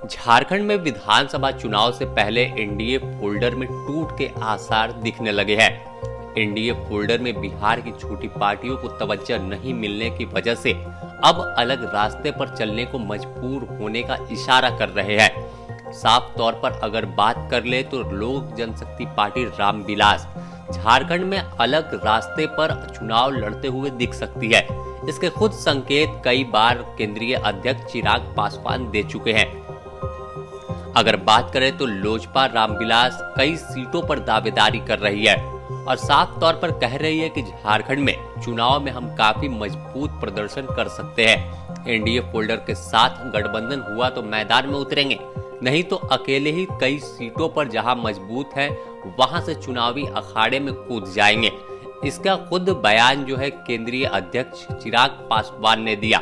झारखंड में विधानसभा चुनाव से पहले एनडीए फोल्डर में टूट के आसार दिखने लगे हैं। एनडीए फोल्डर में बिहार की छोटी पार्टियों को तवज्जो नहीं मिलने की वजह से अब अलग रास्ते पर चलने को मजबूर होने का इशारा कर रहे हैं। साफ तौर पर अगर बात कर ले तो लोक जनशक्ति पार्टी रामविलास झारखंड में अलग रास्ते पर चुनाव लड़ते हुए दिख सकती है। इसके खुद संकेत कई बार केंद्रीय अध्यक्ष चिराग पासवान दे चुके हैं। अगर बात करें तो लोजपा रामविलास कई सीटों पर दावेदारी कर रही है और साफ तौर पर कह रही है कि झारखंड में चुनाव में हम काफी मजबूत प्रदर्शन कर सकते हैं। एनडीए फोल्डर के साथ गठबंधन हुआ तो मैदान में उतरेंगे, नहीं तो अकेले ही कई सीटों पर जहां मजबूत है वहां से चुनावी अखाड़े में कूद जाएंगे। इसका खुद बयान जो है केंद्रीय अध्यक्ष चिराग पासवान ने दिया।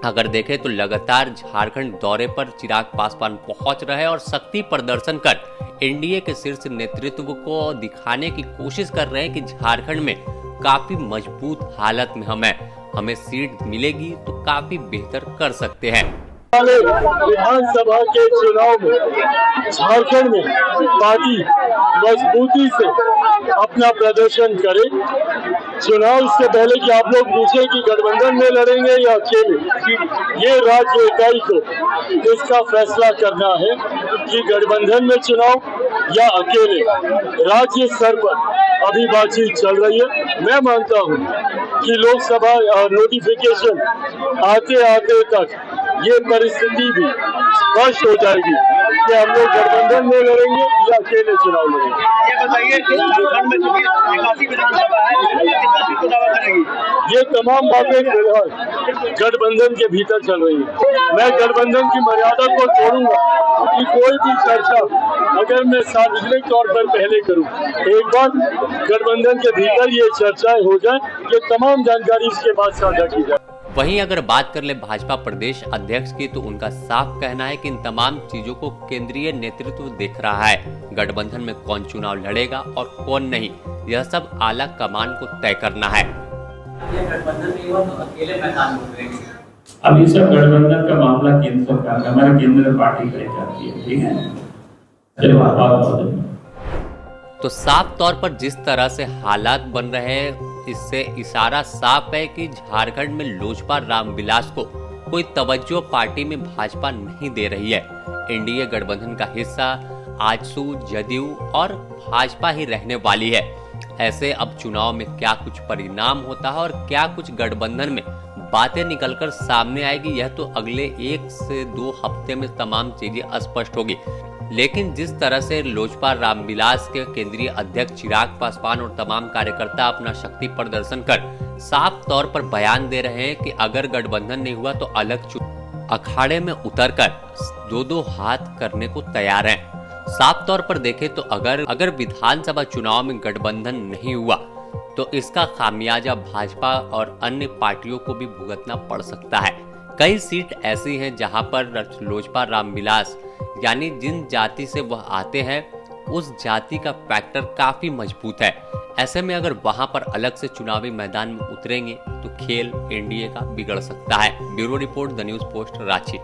अगर देखें तो लगातार झारखंड दौरे पर चिराग पासवान पहुंच रहे और शक्ति प्रदर्शन कर एनडीए के शीर्ष नेतृत्व को दिखाने की कोशिश कर रहे हैं कि झारखंड में काफी मजबूत हालत में हमें सीट मिलेगी तो काफी बेहतर कर सकते हैं। विधानसभा के चुनाव में झारखंड में पार्टी मजबूती से अपना प्रदर्शन करे। चुनाव से पहले कि आप लोग पूछे कि गठबंधन में लड़ेंगे या अकेले, ये राज्य इकाई को इसका फैसला करना है कि गठबंधन में चुनाव या अकेले। राज्य स्तर पर अभी बातचीत चल रही है। मैं मानता हूँ कि लोकसभा नोटिफिकेशन आते आते तक ये परिस्थिति भी स्पष्ट हो जाएगी कि हम लोग गठबंधन में लड़ेंगे या अकेले चुनाव लड़ेंगे। ये बताइए कि झारखंड में चूंकि 81 विधानसभा है, कितना सीट को दावा करेगी? ये तमाम बातें फिलहाल गठबंधन के भीतर चल रही है। मैं गठबंधन की मर्यादा को तोड़ूंगा कि कोई भी चर्चा अगर मैं सार्वजनिक तौर पर पहले करूं, एक बार गठबंधन के भीतर ये चर्चाएं हो जाए, ये तमाम जानकारी इसके बाद साझा की जाए। वहीं अगर बात कर ले भाजपा प्रदेश अध्यक्ष की तो उनका साफ कहना है कि इन तमाम चीजों को केंद्रीय नेतृत्व देख रहा है। गठबंधन में कौन चुनाव लड़ेगा और कौन नहीं, यह सब आला कमान को तय करना है। गठबंधन नहीं हुआ तो अकेले मैदान में उतरेंगे। अब ये सब गठबंधन का मामला केंद्र सरकार का, हमारे केंद्र पार्टी तय करती है, ठीक है। चलो तो साफ तौर पर जिस तरह से हालात बन रहे हैं, इससे इशारा साफ है कि झारखंड में लोजपा रामविलास को कोई तवज्जो पार्टी में भाजपा नहीं दे रही है। एनडीए गठबंधन का हिस्सा आजसू, जदयू और भाजपा ही रहने वाली है। ऐसे अब चुनाव में क्या कुछ परिणाम होता है और क्या कुछ गठबंधन में बातें निकलकर सामने आएगी, यह तो अगले 1 से 2 हफ्ते में तमाम चीजें स्पष्ट होगी। लेकिन जिस तरह से लोजपा रामविलास के केंद्रीय अध्यक्ष चिराग पासवान और तमाम कार्यकर्ता अपना शक्ति प्रदर्शन कर साफ तौर पर बयान दे रहे हैं कि अगर गठबंधन नहीं हुआ तो अलग अखाड़े में उतरकर 2-2 हाथ करने को तैयार हैं। साफ तौर पर देखें तो अगर विधानसभा चुनाव में गठबंधन नहीं हुआ तो इसका खामियाजा भाजपा और अन्य पार्टियों को भी भुगतना पड़ सकता है। कई सीट ऐसी हैं जहां पर लोजपा रामविलास यानी जिन जाति से वह आते हैं उस जाति का फैक्टर काफी मजबूत है। ऐसे में अगर वहां पर अलग से चुनावी मैदान में उतरेंगे तो खेल एनडीए का बिगड़ सकता है। Bureau report, the news post, Ranchi.